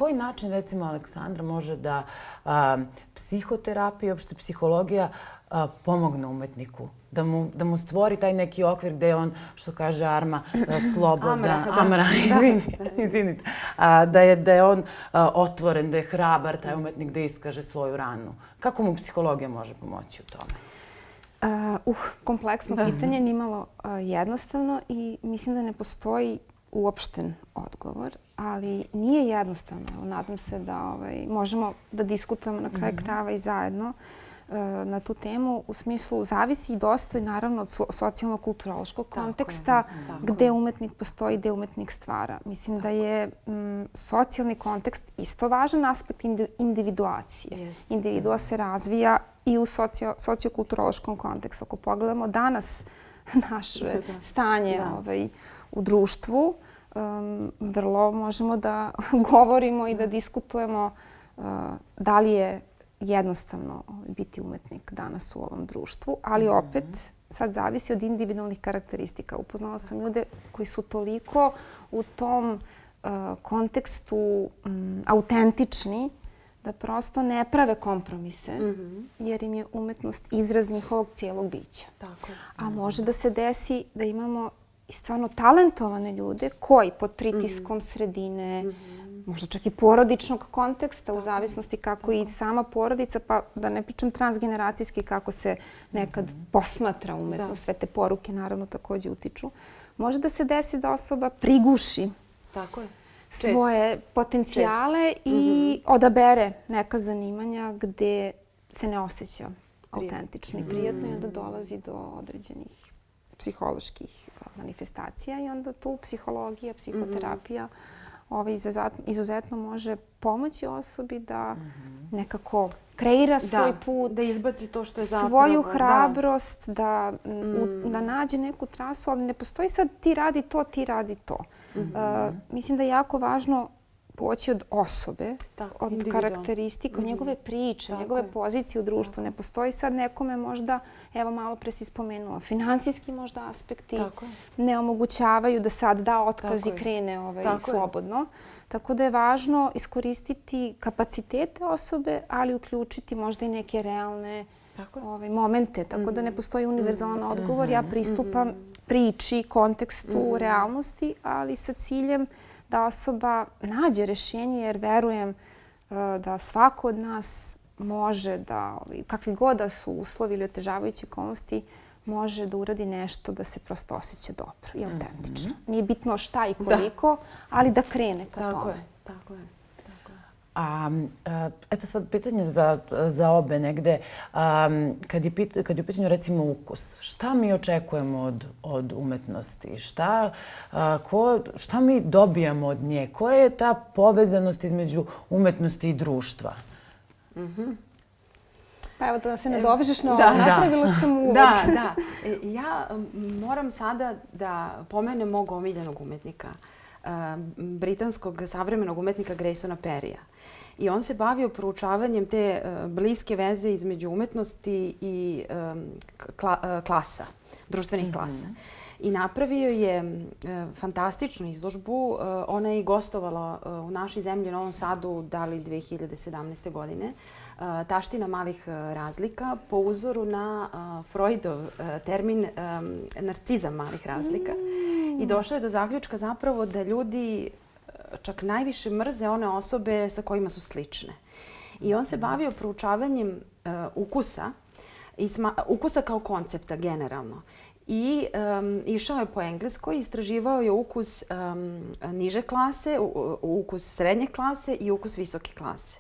koji način, recimo, Aleksandra može da psihoterapija i uopšte psihologija pomogne umetniku? Da mu stvori taj neki okvir gde je on, što kaže Arma, slobodan. Amra, izvinite. Da je on otvoren, da je hrabar taj umetnik da iskaže svoju ranu. Kako mu psihologija može pomoći u tome? Kompleksno pitanje, nimalo jednostavno i mislim da ne postoji uopšten odgovor, ali nije jednostavno. Nadam se da možemo da diskutujemo na kraju krajeva i zajedno na tu temu. U smislu zavisi dosta naravno od socijalno-kulturološkog konteksta gde umetnik postoji, gde umetnik stvara. Mislim da je socijalni kontekst isto važan aspekt individuacije. Individua se razvija i u sociokulturološkom kontekstu. Ako pogledamo danas naše stanje u društvu, vrlo možemo da govorimo i da diskutujemo da li je jednostavno biti umetnik danas u ovom društvu, ali opet sad zavisi od individualnih karakteristika. Upoznala sam ljude koji su toliko u tom kontekstu autentični da prosto ne prave kompromise, jer im je umetnost izraz njihovog cijelog bića. A može da se desi da imamo i stvarno talentovane ljude koji pod pritiskom sredine, možda čak i porodičnog konteksta, u zavisnosti kako i sama porodica, pa da ne pričam transgeneracijski kako se nekad posmatra umetnost, sve te poruke naravno takođe utiču. Može da se desi da osoba priguši svoje potencijale i odabere neka zanimanja gde se ne osjeća autentično i prijatno i onda dolazi do određenih psiholoških manifestacija i onda tu psihologija, psihoterapija izuzetno može pomoći osobi da nekako kreira svoj put, da izbaci to što je zapravo. Svoju hrabrost, da nađe neku trasu, ali ne postoji sad ti radi to, ti radi to. Mislim da je jako važno poći od osobe, od karakteristika, od njegove priče, njegove pozicije u društvu. Ne postoji sad nekome možda, evo malo pre si spomenula, finansijski možda aspekti ne omogućavaju da sad da otkaz i krene slobodno. Tako da je važno iskoristiti kapacitete osobe, ali uključiti možda i neke realne momente. Tako da ne postoji univerzalan odgovor. Ja pristupam priči, kontekstu, realnosti, ali sa ciljem da osoba nađe rješenje, jer verujem da svako od nas može da, kakvi god da su uslovi ili otežavajuće okolnosti, može da uradi nešto da se prosto osjeća dobro i autentično. Nije bitno šta i koliko, ali da krene ka tome. Tako je. Eto sad pitanje za obe negde. Kad je u pitanju recimo ukus, šta mi očekujemo od umetnosti? Šta mi dobijamo od nje? Koja je ta povezanost između umetnosti i društva? Pa evo da se nadovežeš na ovo. Napravila sam uvod. Da. Ja moram sada da pomenem mog omiljenog umetnika, britanskog savremenog umetnika Graysona Perrya. I on se bavio proučavanjem te bliske veze između umetnosti i klasa, društvenih klasa. I napravio je fantastičnu izložbu. Ona je i gostovala u našoj zemlji u Novom Sadu, da li 2017. godine. Taština malih razlika po uzoru na Freudov termin narcizam malih razlika. I došao je do zaključka zapravo da ljudi čak najviše mrze one osobe sa kojima su slične. I on se bavio proučavanjem ukusa kao koncepta generalno. I išao je po Engleskoj, istraživao je ukus niže klase, ukus srednje klase i ukus visoke klase.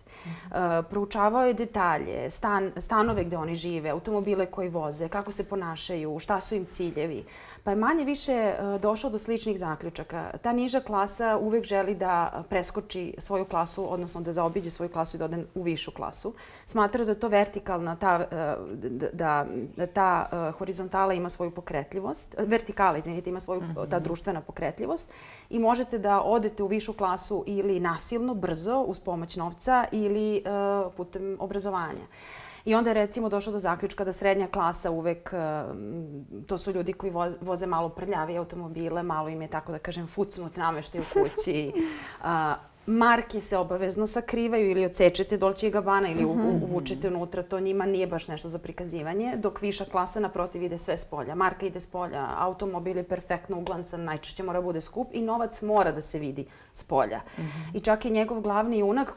Proučavao je detalje, stanove gde oni žive, automobile koji voze, kako se ponašaju, šta su im ciljevi. Pa je manje više došao do sličnih zaključaka. Ta niža klasa uvek želi da preskoči svoju klasu, odnosno da zaobiđe svoju klasu i da ode u višu klasu. Smatra da je to vertikalna, da ta horizontala ima svoju pokretljivost, vertikala, izvinite, ima svoju ta društvena pokretljivost i možete da odete u višu klasu ili nasilno, brzo, uz pomoć novca ili putem obrazovanja. I onda je recimo došlo do zaključka da srednja klasa uvek, to su ljudi koji voze malo prljavije automobile, malo im je, tako da kažem, fucnut nameštaj u kući. marke se obavezno sakrivaju ili odsečete Dolce & Gabbana ili uvučete unutra, to njima nije baš nešto za prikazivanje, dok viša klasa naprotiv ide sve s polja. Marka ide s polja, automobil je perfektno uglancan, najčešće mora bude skup i novac mora da se vidi s polja. I čak i njegov glavni junak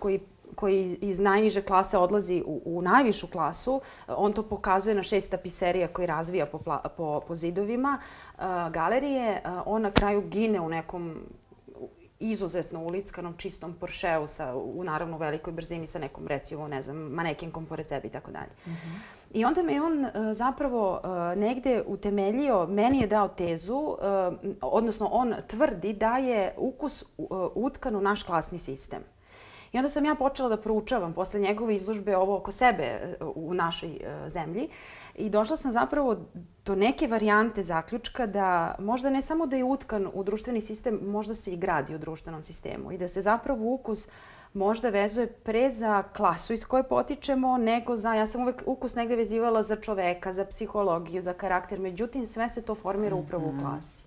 koji iz najniže klase odlazi u najvišu klasu, on to pokazuje na 6 tapiserija koji razvija po zidovima galerije. On na kraju gine u nekom izuzetno ulickanom, čistom Porscheu u naravno velikoj brzini sa nekom, recimo, ne znam, manekenkom pored sebe i tako dalje. I onda me on zapravo negde utemeljio, meni je dao tezu, odnosno on tvrdi da je ukus utkan u naš klasni sistem. I onda sam ja počela da proučavam posle njegove izložbe ovo oko sebe u našoj zemlji i došla sam zapravo do neke varijante zaključka da možda ne samo da je utkan u društveni sistem, možda se i gradi u društvenom sistemu i da se zapravo ukus možda vezuje pre za klasu iz koje potičemo, nego za, ja sam uvek ukus negde vezivala za čoveka, za psihologiju, za karakter, međutim sve se to formira upravo u klasi.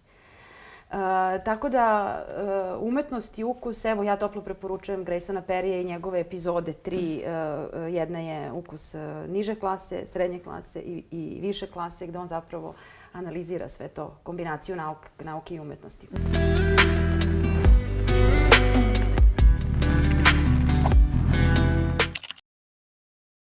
Tako da umetnost i ukus, evo ja toplo preporučujem Graysona Perrya i njegove epizode 3. Jedna je ukus niže klase, srednje klase i više klase, gde on zapravo analizira sve to, kombinaciju nauke i umetnosti.